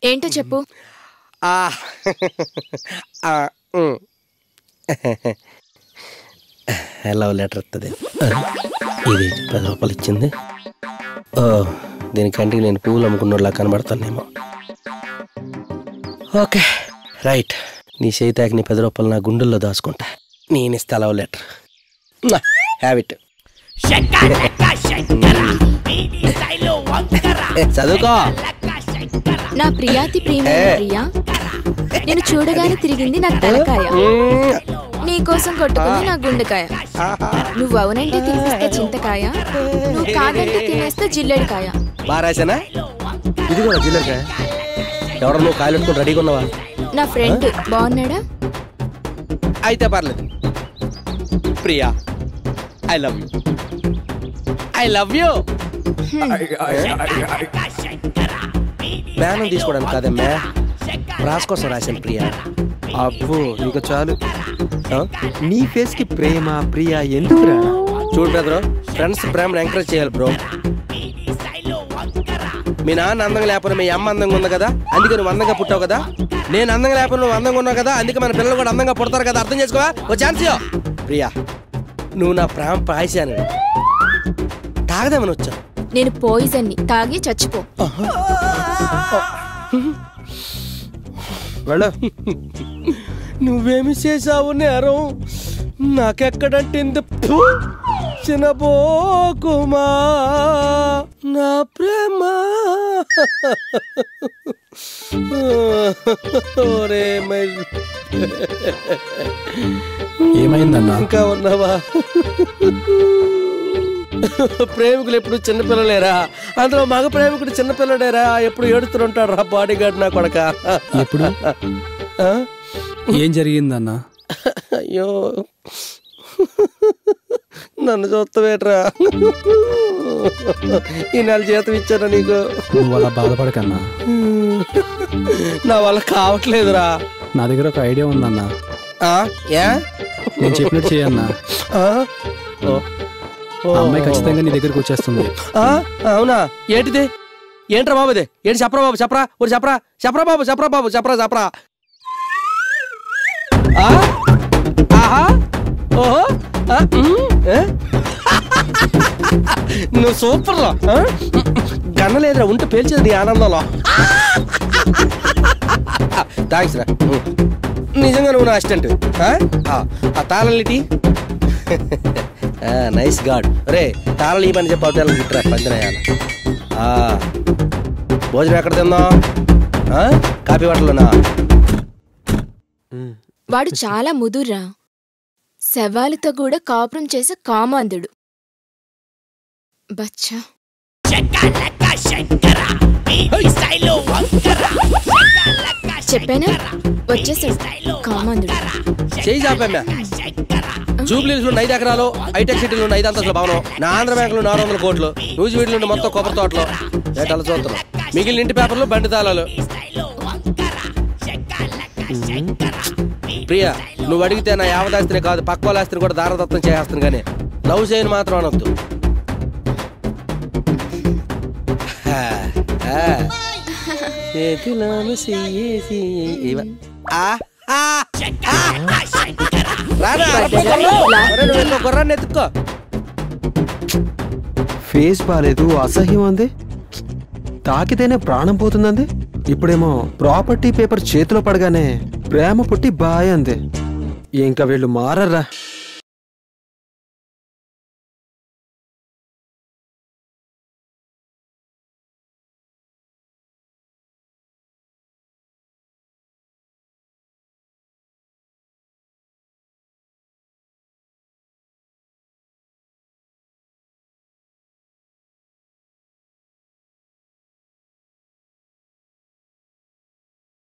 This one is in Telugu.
ఏంటో చెప్పు. లవ్ లెటర్ వస్తుంది. ఇది 10 రూపాయలు ఇచ్చింది. దీనికంటే నేను పువ్వులు అమ్ముకున్నలా కనబడతానేమో. Okay right. నీ చేయితాకి నీ 10 రూపాయలు నా గుండెల్లో దాచుకుంటా. నేను ఇస్తా లవ్ లెటర్. హ్యాబిట్. చదువుకో. నా ప్రియాతి ప్రియా నేను చూడగానే తిరిగింది నా తలకాయ, నీకోసం కొట్టుకుంది నా గుండెకాయ. నువ్వు అవునంటే తినిపిస్తే చింతకాయ, నువ్వు కాదంటే తినేస్తే జిల్లెడికాయ. బారాసేనా? ఇది కూడా జిల్లెడికాయ. ఎవరు నువ్వు కాయలు పెట్టుకుని రెడీగా ఉన్నావా? నా ఫ్రెండ్. బాగున్నాడా? అయితే పర్లేదు. Priya I love you. I love you. బ్యానం తీసుకోవడానికి కాదమ్మా, రాస్ కోసం రాశాను ప్రియా. అబ్బో ఇంకా చాలు. నీ ఫేస్ కి ప్రేమ ప్రియా ఎందుకురా? చూడు బ్రదరు, ఫ్రెండ్స్ ప్రేమను ఎంకరేజ్ చేయాలి బ్రో. మీ నాన్న అందంగా లేకపోతే మీ అమ్మ అందంగా ఉంది కదా, అందుకే నువ్వు అందంగా పుట్టావు కదా. నేను అందంగా లేకపోతే నువ్వు అందంగా ఉన్నావు కదా, అందుకే మన పిల్లలు కూడా అందంగా పుడతారు కదా. అర్థం చేసుకోవా? ఓ ఛాన్స్ ఇవ్వు ప్రియా. నువ్వు నా ప్రేమ పాయసాను. తాగదామని వచ్చా. నేను పోయిజన్ని తాగి చచ్చిపో. నువ్వేమి చేసావు నేరం నాకెక్కడంటే చిన్నబోకుమా నా ప్రేమ. ఏమైందన్నా? ఇంకా ఉన్నావా? ప్రేమికులు ఎప్పుడు చిన్నపిల్లలేరా? అందులో మగ ప్రేమికుడు చిన్నపిల్లడేరా. ఎప్పుడు ఏడుతుంటాడు రా బాడీ గార్డ్ నా కొడక. ఎప్పుడు ఏం జరిగిందన్నా? అయ్యో నన్ను చూస్తావేట్రా? ఈ నెల జీతం ఇచ్చారా నీకు? నువ్వు అలా బాధపడకన్నా. నా వల్ల కావట్లేదురా. నా దగ్గర ఒక ఐడియా ఉందన్నా. నేను చెప్పినట్టు చేయన్నా. అమ్మాయి ఖచ్చితంగా నీ దగ్గరకు వచ్చేస్తుంది. అవునా? ఏంటిది? ఏంట్రా బాబు ఇది? ఏంటి? చెప్పరా బాబు, చెప్పరా. ఊరు చెప్పరా, చెప్పరా బాబు, చెప్పరా బాబు, చెప్పరా చెప్పరా. ఆహా ఓహో నువ్వు సూపర్ రా. గన్నలేదురా, ఉంటే పేల్చేది నీ ఆనందంలో. థ్యాంక్స్ రా. నిజంగా నువ్వు నా అసిస్టెంట్. ఆ తాళలిటి నైస్ గాడ్. రే తాళలు ఈ పని చెప్పి అవతల గిట్రా పందిరేయాల. భోజనం ఎక్కడ తిందాం? కాఫీ హోటల్లోనా? వాడు చాలా ముదురా, శవాలతో కూడా కాపురం చేసే కామాంధుడు. బచ్చా చెప్పానా? వచ్చేసాడు కామాంధుడు. చేయి చాపా. జూబ్లీస్ లో 5 ఎకరాలు, హైటెక్ సిటీలో 5 అంతస్తుల భవనం, నా ఆంధ్ర బ్యాంక్ లో 400 కోట్లు, న్యూస్ వీడిలో మొత్తం కొబ్బరి తోటలు. ఏటాలు చూస్తున్నాం. మిగిలిన ఇంటి పేపర్లు, బండి తాళాలు. ప్రియా నువ్వు అడిగితే నా యావదాస్తిని కాదు, పక్క వాళ్ళ ఆస్తిని కూడా దారదత్తం చేస్తాను, కానీ లవ్ చేయని మాత్రం అనొద్దు. గుర్రాన్ని ఎత్తుకో. ఫేస్ బాలేదు, అసహ్యం అంది. తాకితేనే ప్రాణం పోతుందంది. ఇప్పుడేమో ప్రాపర్టీ పేపర్ చేతిలో పడగానే ప్రేమ పుట్టి బాయ్ అంది. ఇంకా వీళ్ళు మారర్రా.